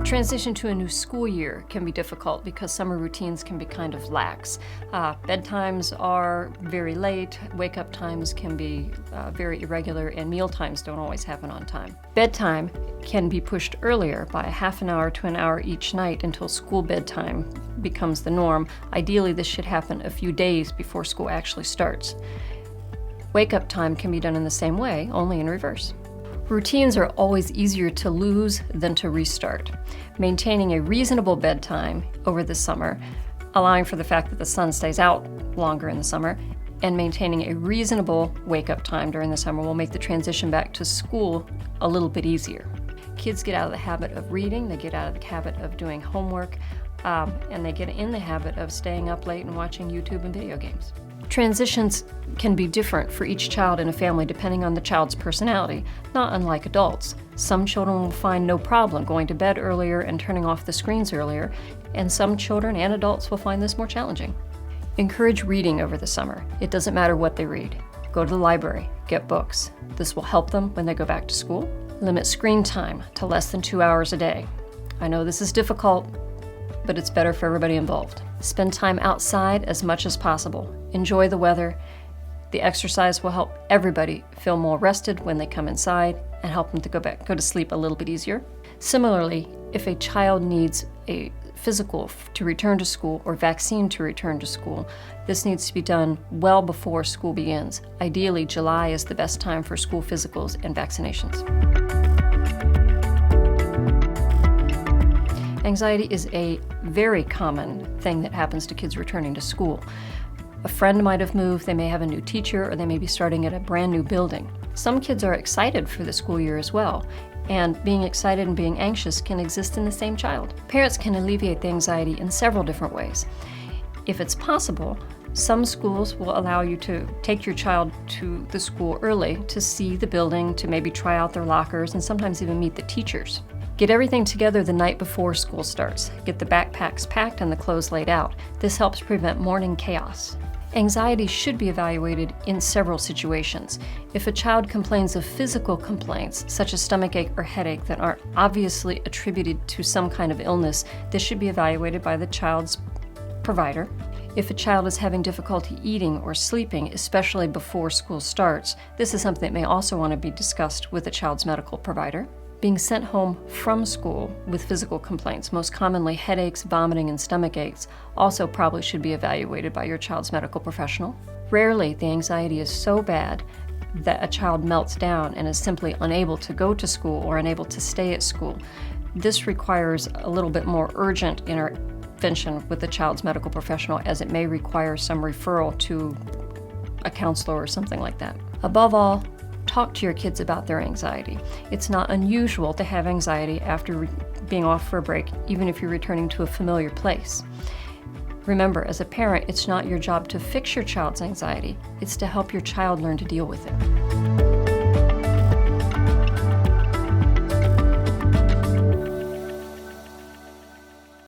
Transition to a new school year can be difficult because summer routines can be kind of lax. Bedtimes are very late, wake-up times can be very irregular, and meal times don't always happen on time. Bedtime can be pushed earlier by a half an hour to an hour each night until school bedtime becomes the norm. Ideally, this should happen a few days before school actually starts. Wake-up time can be done in the same way, only in reverse. Routines are always easier to lose than to restart. Maintaining a reasonable bedtime over the summer, allowing for the fact that the sun stays out longer in the summer, and maintaining a reasonable wake-up time during the summer will make the transition back to school a little bit easier. Kids get out of the habit of reading, they get out of the habit of doing homework, and they get in the habit of staying up late and watching YouTube and video games. Transitions can be different for each child in a family depending on the child's personality, not unlike adults. Some children will find no problem going to bed earlier and turning off the screens earlier, and some children and adults will find this more challenging. Encourage reading over the summer. It doesn't matter what they read. Go to the library, get books. This will help them when they go back to school. Limit screen time to less than 2 hours a day. I know this is difficult, but it's better for everybody involved. Spend time outside as much as possible. Enjoy the weather. The exercise will help everybody feel more rested when they come inside and help them to go to sleep a little bit easier. Similarly, if a child needs a physical to return to school or vaccine to return to school, this needs to be done well before school begins. Ideally, July is the best time for school physicals and vaccinations. Anxiety is a very common thing that happens to kids returning to school. A friend might have moved, they may have a new teacher, or they may be starting at a brand new building. Some kids are excited for the school year as well, and being excited and being anxious can exist in the same child. Parents can alleviate the anxiety in several different ways. If it's possible, some schools will allow you to take your child to the school early to see the building, to maybe try out their lockers, and sometimes even meet the teachers. Get everything together the night before school starts. Get the backpacks packed and the clothes laid out. This helps prevent morning chaos. Anxiety should be evaluated in several situations. If a child complains of physical complaints, such as stomachache or headache, that aren't obviously attributed to some kind of illness, this should be evaluated by the child's provider. If a child is having difficulty eating or sleeping, especially before school starts, this is something that may also want to be discussed with the child's medical provider. Being sent home from school with physical complaints, most commonly headaches, vomiting, and stomach aches, also probably should be evaluated by your child's medical professional. Rarely, the anxiety is so bad that a child melts down and is simply unable to go to school or unable to stay at school. This requires a little bit more urgent intervention with the child's medical professional, as it may require some referral to a counselor or something like that. Above all, talk to your kids about their anxiety. It's not unusual to have anxiety after being off for a break, even if you're returning to a familiar place. Remember, as a parent, it's not your job to fix your child's anxiety. It's to help your child learn to deal with it.